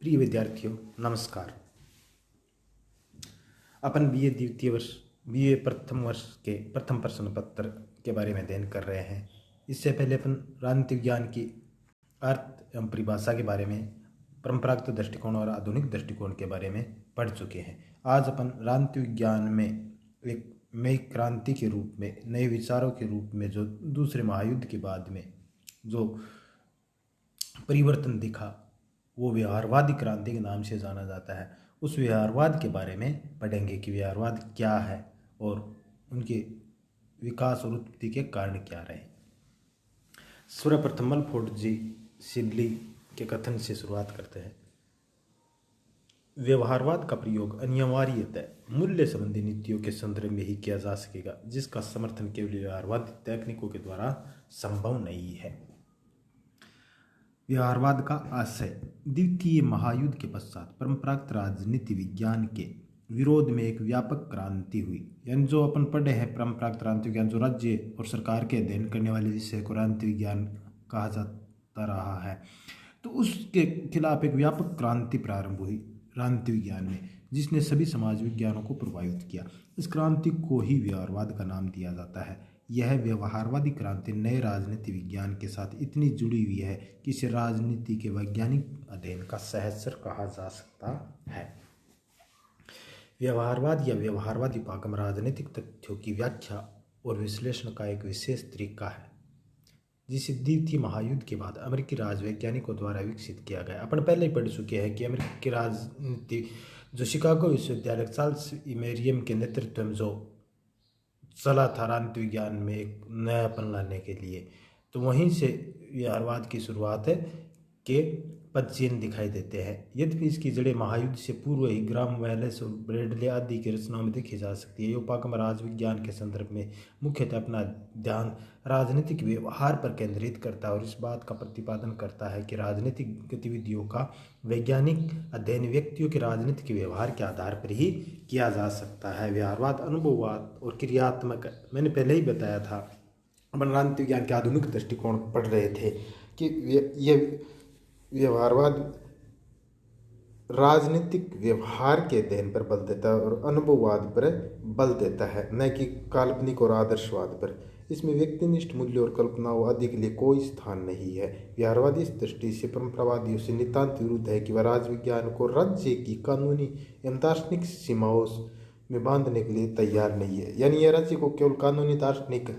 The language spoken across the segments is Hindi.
प्रिय विद्यार्थियों नमस्कार। अपन बीए प्रथम वर्ष के प्रथम प्रश्न पत्र के बारे में अध्ययन कर रहे हैं। इससे पहले अपन राजनीति विज्ञान की अर्थ एवं परिभाषा के बारे में, परंपरागत दृष्टिकोण और आधुनिक दृष्टिकोण के बारे में पढ़ चुके हैं। आज अपन राजनीति विज्ञान में एक नई क्रांति के रूप में, नए विचारों के रूप में जो दूसरे महायुद्ध के बाद में जो परिवर्तन दिखा वो व्यवहारवादी क्रांति के नाम से जाना जाता है। उस व्यवहारवाद के बारे में पढ़ेंगे कि व्यवहारवाद क्या है और उनके विकास और उत्पत्ति के कारण क्या रहे। सर्वप्रथम मलफोर्ड जी सिडली के कथन से शुरुआत करते हैं। व्यवहारवाद का प्रयोग अनिवार्यतः मूल्य संबंधी नीतियों के संदर्भ में ही किया जा सकेगा, जिसका समर्थन केवल व्यवहारवादी तकनीकों के द्वारा संभव नहीं है। व्यवहारवाद का आशय द्वितीय महायुद्ध के पश्चात परंपरागत राजनीति विज्ञान के विरोध में एक व्यापक क्रांति हुई। यानी जो अपन पढ़े हैं परंपरागत राजनीति विज्ञान, जो राज्य और सरकार के अध्ययन करने वाले विषय को राजनीति विज्ञान कहा जाता रहा है, तो उसके खिलाफ एक व्यापक क्रांति प्रारंभ हुई राजनीति विज्ञान में, जिसने सभी समाज विज्ञानों को प्रभावित किया। इस क्रांति को ही व्यवहारवाद का नाम दिया जाता है। यह व्यवहारवादी क्रांति नए राजनीति विज्ञान के साथ इतनी जुड़ी हुई है कि इसे राजनीति के वैज्ञानिक अध्ययन का सहस्र कहा जा सकता है। व्यवहारवाद या व्यवहारवादी उपागम राजनीतिक तथ्यों की व्याख्या और विश्लेषण का एक विशेष तरीका है, जिसे द्वितीय महायुद्ध के बाद अमेरिकी राजवैज्ञानिकों द्वारा विकसित किया गया। अपन पहले ही पढ़ चुके हैं कि अमेरिकी राजनीति जो शिकागो विश्वविद्यालय चार्ल्स मेरियम के नेतृत्व में जो चला था राजनीति विज्ञान में एक नयापन लाने के लिए, तो वहीं से व्यवहारवाद की शुरुआत है के पद चिन्ह दिखाई देते हैं। यद्यपि इसकी जड़ें महायुद्ध से पूर्व ही ग्राम वेलेस और ब्रेडले आदि की रचनाओं में देखी जा सकती है। ये उपागम राजविज्ञान के संदर्भ में मुख्यतः अपना ध्यान राजनीतिक व्यवहार पर केंद्रित करता है और इस बात का प्रतिपादन करता है कि राजनीतिक गतिविधियों का वैज्ञानिक अध्ययन व्यक्तियों के राजनीतिक व्यवहार के आधार पर ही किया जा सकता है। व्यवहारवाद अनुभववाद और क्रियात्मक, मैंने पहले ही बताया था, अपन राजनीति विज्ञान के आधुनिक दृष्टिकोण पढ़ रहे थे कि ये व्यवहारवाद राजनीतिक व्यवहार के अध्ययन पर बल देता है और अनुभववाद पर बल देता है, न कि काल्पनिक और आदर्शवाद पर। इसमें व्यक्तिनिष्ठ मूल्यों और कल्पनाओं आदि के लिए कोई स्थान नहीं है। व्यवहारवादी इस दृष्टि से परंपरावादियों से नितांत विरुद्ध है कि वह राजविज्ञान को राज्य की कानूनी एवं दार्शनिक सीमाओं में बांधने के लिए तैयार नहीं है। यानी यह राज्य को केवल कानूनी दार्शनिक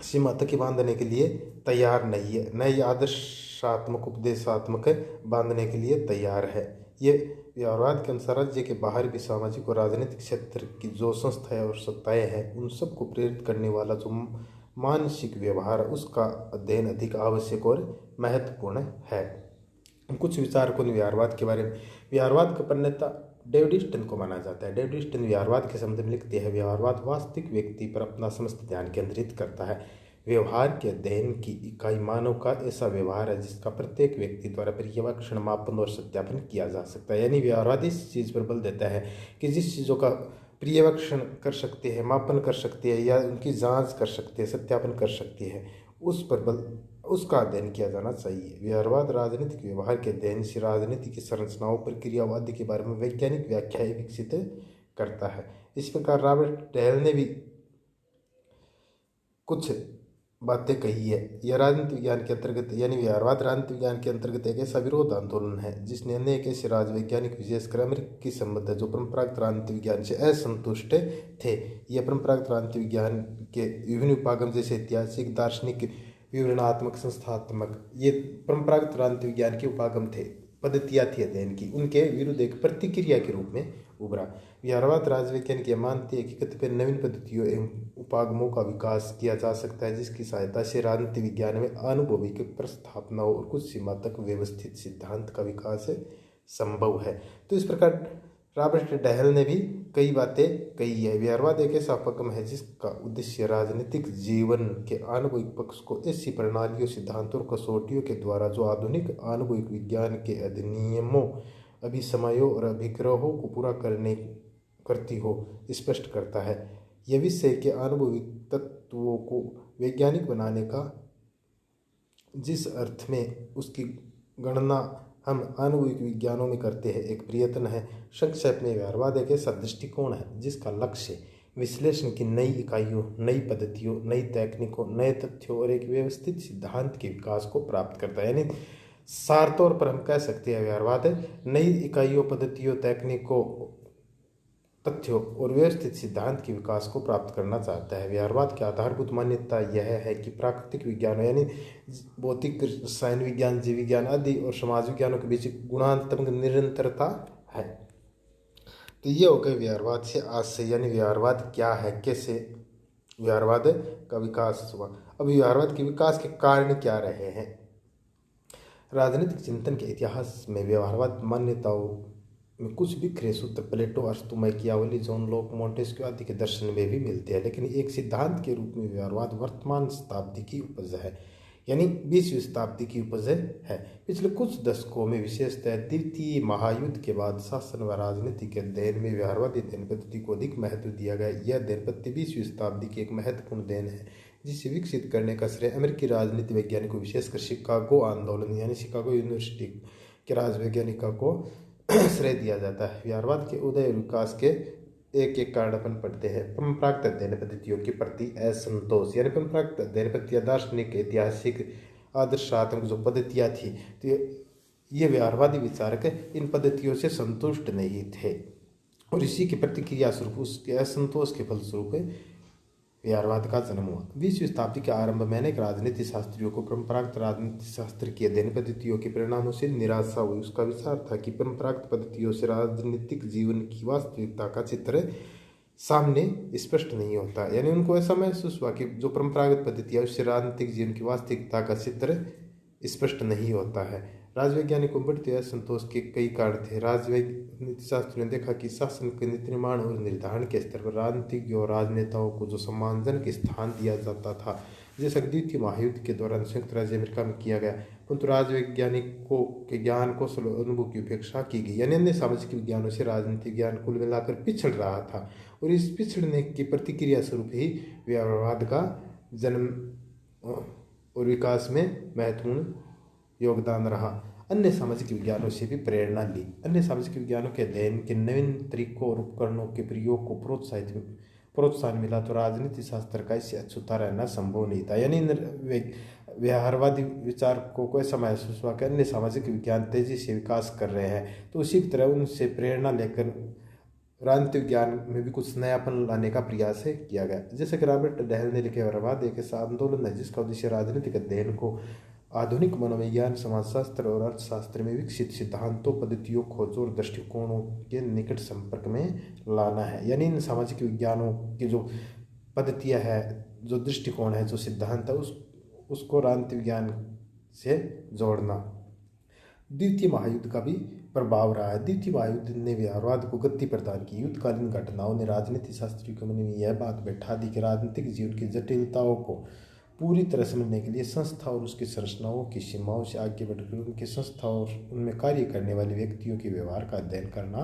सीमा तक बांधने के लिए तैयार नहीं है, न ही आदर्शात्मक उपदेशात्मक बांधने के लिए तैयार है। ये व्यवहारवाद के अनुसार राज्य के बाहर भी सामाजिक और राजनीतिक क्षेत्र की जो संस्थाएं और सत्ताएं हैं, उन सबको प्रेरित करने वाला जो मानसिक व्यवहार, उसका अध्ययन अधिक आवश्यक और महत्वपूर्ण है। कुछ विचारकों ने व्यवहारवाद के बारे में, व्यवहारवाद का प्रणेता डेविड स्टन को माना जाता है। डेविड स्टन व्यवहारवाद के संबंध में लिखते हैं, व्यवहारवाद वास्तविक व्यक्ति पर अपना समस्त ध्यान केंद्रित करता है। व्यवहार के अध्ययन की इकाई मानव का ऐसा व्यवहार है जिसका प्रत्येक व्यक्ति द्वारा पर्यवेक्षण, मापन और सत्यापन किया जा सकता है। यानी व्यवहारवाद इस चीज़ पर बल देता है कि जिस चीज़ों का पर्यवेक्षण कर सकते हैं, मापन कर सकते हैं या उनकी जांच कर सकते हैं, सत्यापन कर सकते हैं, उस पर बल, उसका अध्ययन किया जाना चाहिए। व्यवहारवाद राजनीतिक व्यवहार के अध्ययन से राजनीति की संरचनाओं, प्रक्रियावाद के बारे में वैज्ञानिक व्याख्याएं विकसित करता है। इस प्रकार रॉबर्ट डेल ने भी कुछ बातें कही है। यह राजनीति विज्ञान के अंतर्गत, यानी व्यवहारवाद राजनीति विज्ञान के अंतर्गत एक ऐसा विरोध आंदोलन है जिसने अनेक ऐसे राजवैज्ञानिक, विशेषकर अमेरिकी संबंध जो परंपरागत राजनीति विज्ञान से असंतुष्ट थे। यह परंपरागत राजनीति विज्ञान के विभिन्न उपागम जैसे ऐतिहासिक, दार्शनिक, विवरणात्मक, संस्थात्मक, ये परंपरागत राजनीति विज्ञान के उपागम थे, पद्धतियाँ थी अध्ययन की, उनके विरुद्ध एक प्रतिक्रिया के रूप में उभरा। व्यवहारवाद राजवैज्ञानिक मानते हैं कि कतिपय नवीन पद्धतियों एवं उपागमों का विकास किया जा सकता है जिसकी सहायता से राजनीति विज्ञान में अनुभविक प्रस्थापनाओं और कुछ सीमा तक व्यवस्थित सिद्धांत का विकास संभव है। तो इस प्रकार रॉबर्ट डेहल ने भी कई बातें कही है। व्यवहारवाद एक ऐसा उपगम है जिसका उद्देश्य राजनीतिक जीवन के आणविक पक्ष को ऐसी प्रणालियों, सिद्धांतों और कसौटियों के द्वारा जो आधुनिक आणविक विज्ञान के अधिनियमों, अभिसमयों और अभिग्रहों को पूरा करती हो स्पष्ट करता है। यह विषय के आणविक तत्वों को वैज्ञानिक बनाने का, जिस अर्थ में उसकी गणना हम आणविक विज्ञानों में करते हैं एक प्रयत्न है। संक्षेप में व्यवहारवाद एक ऐसा दृष्टिकोण है जिसका लक्ष्य विश्लेषण की नई इकाइयों, नई पद्धतियों, नई तकनीकों, नए तथ्यों और एक व्यवस्थित सिद्धांत के विकास को प्राप्त करता है। यानी सार तौर पर हम कह सकते हैं व्यवहारवाद नई इकाइयों, पद्धतियों, तकनीकों, तथ्यों और व्यवस्थित सिद्धांत के विकास को प्राप्त करना चाहता है। व्यवहारवाद की आधारभूत मान्यता यह है कि प्राकृतिक विज्ञान यानी भौतिक, रसायन विज्ञान, जीव विज्ञान आदि और समाज विज्ञानों के बीच गुणात्मक निरंतरता है। तो ये हो गए व्यवहारवाद से आज से, यानी व्यवहारवाद क्या है, कैसे व्यवहारवाद का विकास हुआ। अब व्यवहारवाद के विकास के कारण क्या रहे हैं। राजनीतिक चिंतन के इतिहास में व्यवहारवाद मान्यताओं में कुछ बिखरे सूत्र Plato, Aristotle, Machiavelli, John Locke, Montesquieu आदि के दर्शन में भी मिलते हैं, लेकिन एक सिद्धांत के रूप में व्यवहारवाद वर्तमान शताब्दी की उपज है, यानी 20वीं शताब्दी की उपज है। पिछले कुछ दशकों में विशेषतः द्वितीय महायुद्ध के बाद शासन व राजनीति के अध्ययन में व्यवहारवादी अध्ययन पद्धति को अधिक महत्व दिया गया। यह अध्ययन पद्धति 20वीं शताब्दी की एक महत्वपूर्ण देन है जिसे विकसित करने का श्रेय अमेरिकी राजनीति वैज्ञानिकों, विशेषकर शिकागो आंदोलन यानी शिकागो यूनिवर्सिटी के राजवैज्ञानिकों को श्रेय दिया जाता है। व्यवहारवाद के उदय और विकास के एक एक कारण अपन पढ़ते हैं। परंपरागत अध्ययन पद्धतियों के प्रति असंतोष, यानी परंपरागत अध्ययन पद्धतियाँ दार्शनिक, ऐतिहासिक, आदर्शात्मक जो पद्धतियाँ थी, तो ये व्यवहारवादी विचारक इन पद्धतियों से संतुष्ट नहीं थे और इसी के प्रतिक्रिया स्वरूप, उसके असंतोष के फलस्वरूप व्यवहारवाद का जन्म हुआ। 20वीं शताब्दी के आरंभ में अनेक राजनीति शास्त्रियों को परंपरागत राजनीति शास्त्र की अध्ययन पद्धतियों के परिणामों से निराशा हुई। उसका विचार था कि परंपरागत पद्धतियों से राजनीतिक जीवन की वास्तविकता का चित्र सामने स्पष्ट नहीं होता। यानी उनको ऐसा महसूस हुआ कि जो परंपरागत पद्धतियाँ उससे राजनीतिक जीवन की वास्तविकता का चित्र स्पष्ट नहीं होता है। राजवैज्ञानिकों बढ़ते असंतोष के कई कारण थे। राजनीति शास्त्रियों ने देखा कि शासन के नीति निर्माण और निर्धारण के स्तर पर राजनीतिक और राजनेताओं को जो सम्मानजनक स्थान दिया जाता था, जैसा द्वितीय महायुद्ध के दौरान संयुक्त राज्य अमेरिका में किया गया, परंतु राजवैज्ञानिकों के ज्ञान, कौशल और अनुभव की उपेक्षा की गई। यानी अन्य सामाजिक विज्ञानों से राजनीतिक ज्ञान कुल मिलाकर पिछड़ रहा था और इस पिछड़ने की प्रतिक्रिया स्वरूप ही व्यवहारवाद का जन्म और विकास में महत्वपूर्ण योगदान रहा। अन्य सामाजिक विज्ञानों से भी प्रेरणा ली। अन्य सामाजिक विज्ञानों के अध्ययन के नवीन तरीकों और उपकरणों के प्रयोग को प्रोत्साहन मिला तो राजनीति शास्त्र का इससे अछूता रहना संभव नहीं था। यानी व्यवहारवादी विचारकों को ऐसा महसूस हुआ कि अन्य सामाजिक विज्ञान तेजी से विकास कर रहे हैं, तो उसी तरह उनसे प्रेरणा लेकर राजनीतिक विज्ञान में भी कुछ नयापन लाने का प्रयास किया गया। जैसे कि रॉबर्ट डहल ने लिखे, व्यवहारवाद एक ऐसा आंदोलन है जिसका उद्देश्य राजनीतिक अध्ययन को आधुनिक मनोविज्ञान, समाजशास्त्र और अर्थशास्त्र में विकसित सिद्धांतों, पद्धतियों, खोजों और दृष्टिकोणों के निकट संपर्क में लाना है। यानी इन सामाजिक विज्ञानों की जो पद्धतियाँ है, जो दृष्टिकोण है, जो सिद्धांत है, उसको राजनीतिक विज्ञान से जोड़ना। द्वितीय महायुद्ध का भी प्रभाव रहा है। द्वितीय महायुद्ध ने व्यवहारवाद को गति प्रदान की। युद्धकालीन घटनाओं ने राजनीति शास्त्रियों के मन में यह बात बैठा दी कि राजनीतिक जीवन की जटिलताओं को पूरी तरह समझने के लिए संस्था और उसकी संरचनाओं की सीमाओं से आगे बढ़कर उनकी संस्था और उनमें कार्य करने वाले व्यक्तियों के व्यवहार का अध्ययन करना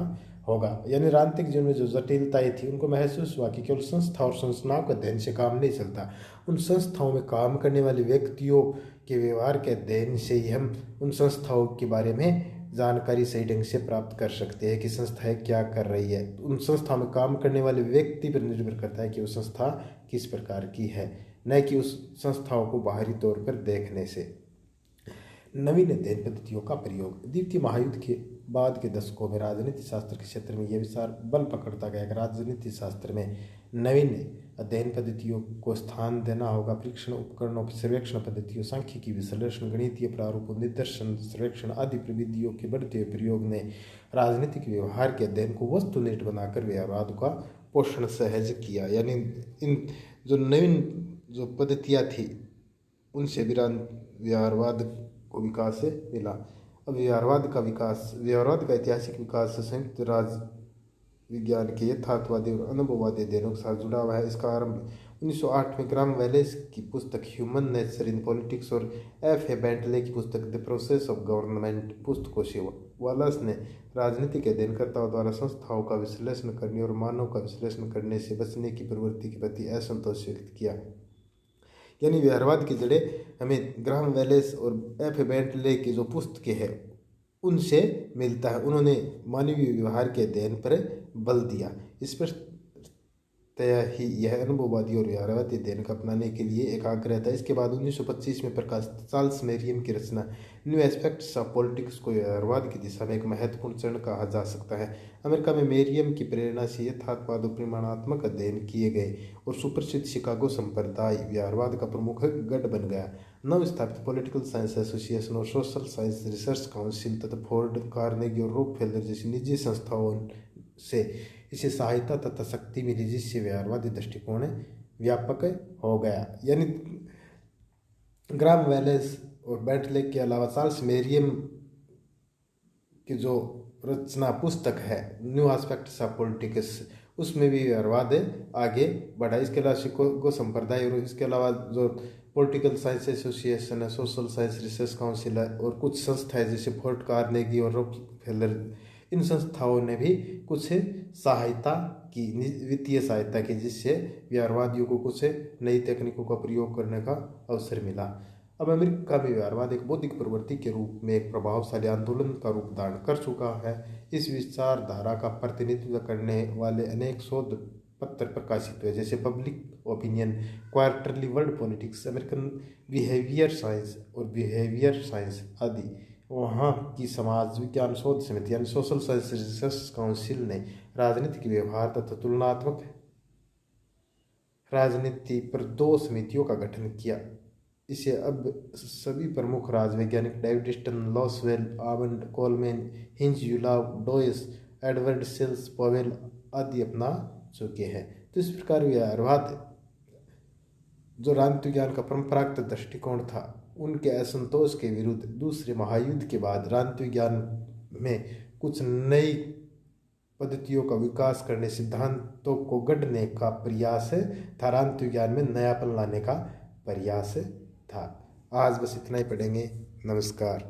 होगा। यानी राजनीतिक जीवन में जो जटिलताएं थी, उनको महसूस हुआ कि केवल संस्था और संरचनाओं के अध्ययन से काम नहीं चलता, उन संस्थाओं में काम करने वाले व्यक्तियों के व्यवहार के अध्ययन से ही हम उन संस्थाओं के बारे में जानकारी सही ढंग से प्राप्त कर सकते हैं कि संस्थाएं क्या कर रही है। उन संस्थाओं में काम करने वाले व्यक्ति पर निर्भर करता है कि वो संस्था किस प्रकार की है, न कि उस संस्थाओं को बाहरी तौर पर देखने से। नवीन अध्ययन पद्धतियों का प्रयोग। द्वितीय महायुद्ध के बाद के दशकों में राजनीति शास्त्र के क्षेत्र में यह विचार बल पकड़ता गया कि राजनीति शास्त्र में नवीन अध्ययन पद्धतियों को स्थान देना होगा। परीक्षण उपकरणों, सर्वेक्षण पद्धतियों, सांख्यिकी विश्लेषण, गणितीय प्रारूपों, निदर्शन, सर्वेक्षण आदि प्रविधियों के बढ़ते हुए प्रयोग ने राजनीतिक व्यवहार के अध्ययन को वस्तुनिष्ठ बनाकर व्यवहारवाद का पोषण सहज किया। यानी इन जो नवीन जो पद्धतियाँ थी, उनसे भी व्यवहारवाद को विकास मिला। अब व्यवहारवाद का ऐतिहासिक विकास संयुक्त राज्य विज्ञान के यथार्थवादी और अनुभववादी अध्ययनों के साथ जुड़ा हुआ है। इसका आरंभ 1908 में ग्राम वेलेस की पुस्तक ह्यूमन नेचर इन पॉलिटिक्स और F.A. बेंटले की पुस्तक द प्रोसेस ऑफ गवर्नमेंट पुस्तकों से हुआ। वालस ने राजनीति के अध्ययनकर्ताओं द्वारा संस्थाओं का विश्लेषण करने और मानव का विश्लेषण करने से बचने की प्रवृत्ति के प्रति असंतोष व्यक्त किया। यानी व्यवहारवाद की जड़ें हमें ग्राहम वेलेस और F.A. बेंटले की जो पुस्तकें हैं उनसे मिलता है। उन्होंने मानवीय व्यवहार के अध्ययन पर बल दिया। इस पर तय ही यह अनुभववादी और व्यवहारवादी अध्ययन को अपनाने के लिए एकाग्र था। इसके बाद 1925 में प्रकाशित चार्ल्स मेरियम की रचना न्यू एस्पेक्ट्स ऑफ पॉलिटिक्स को व्यवहारवाद की दिशा में एक महत्वपूर्ण चरण कहा जा सकता है। अमेरिका में मेरियम की प्रेरणा से यथार्थवाद और परिमाणात्मक अध्ययन किए गए और सुप्रसिद्ध शिकागो संप्रदाय व्यवहारवाद का प्रमुख गढ़ बन गया। नव स्थापित पॉलिटिकल साइंस एसोसिएशन और सोशल साइंस रिसर्च काउंसिल तथा फोर्ड, कार्नेगी और रॉकफेलर जैसी निजी संस्थाओं से इसे सहायता तथा शक्ति मिली, जिससे व्यवहारवादी दृष्टिकोण व्यापक हो गया। यानी ग्राम वेलेस और बेंटले के अलावा चार्ल्स मेरियम की जो रचना पुस्तक है न्यू एस्पेक्ट्स ऑफ पॉलिटिक्स, उसमें भी व्यवहारवाद आगे बढ़ा। इसके अलावा शिकागो संप्रदाय और इसके अलावा जो पॉलिटिकल साइंस एसोसिएशन है, सोशल साइंस रिसर्च काउंसिल है और कुछ संस्थाएं जैसे फोर्ड, कार्नेगी और रॉकफेलर, इन संस्थाओं ने भी कुछ सहायता की, वित्तीय सहायता की, जिससे व्यवहारवादियों को कुछ नई तकनीकों का प्रयोग करने का अवसर मिला। अब अमेरिका में व्यवहारवाद एक बौद्धिक प्रवृत्ति के रूप में एक प्रभावशाली आंदोलन का रूप धारण कर चुका है। इस विचारधारा का प्रतिनिधित्व करने वाले अनेक शोध पत्र प्रकाशित हुए, जैसे public opinion, quarterly world politics, American behaviour science और बिहेवियर साइंस आदि। वहाँ की समाज विज्ञान शोध समिति यानी सोशल साइंस रिसर्च काउंसिल ने राजनीतिक व्यवहार तथा तुलनात्मक राजनीति पर 2 समितियों का गठन किया। इसे अब सभी प्रमुख राज वैज्ञानिक David Easton, Lasswell, Almond, Coleman, Heinz, Eulau, Deutsch, Edward Shils, Powell आदि अपना चुके हैं। तो इस प्रकार व्यवहारवाद जो राजनीति विज्ञान का परंपरागत दृष्टिकोण था, उनके असंतोष के विरुद्ध दूसरे महायुद्ध के बाद राजनीति विज्ञान में कुछ नई पद्धतियों का विकास करने, सिद्धांतों को गढ़ने का प्रयास था। राजनीति विज्ञान में नयापन लाने का प्रयास था। आज बस इतना ही पढ़ेंगे। नमस्कार।